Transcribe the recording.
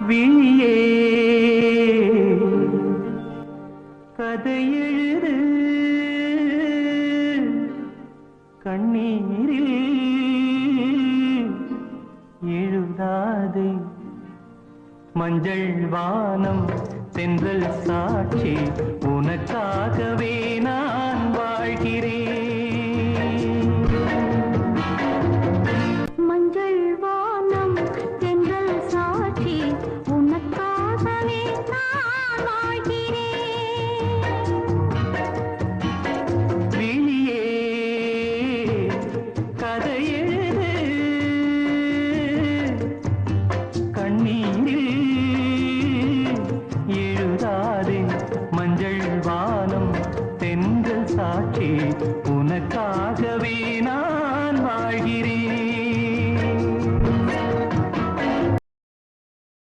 விழியே கதை எழுது கண்ணீரில் எழுதாதே மஞ்சள் வானம் தென்றல் சாட்சி உனக்காகவே நான் வாழ்கிறேன்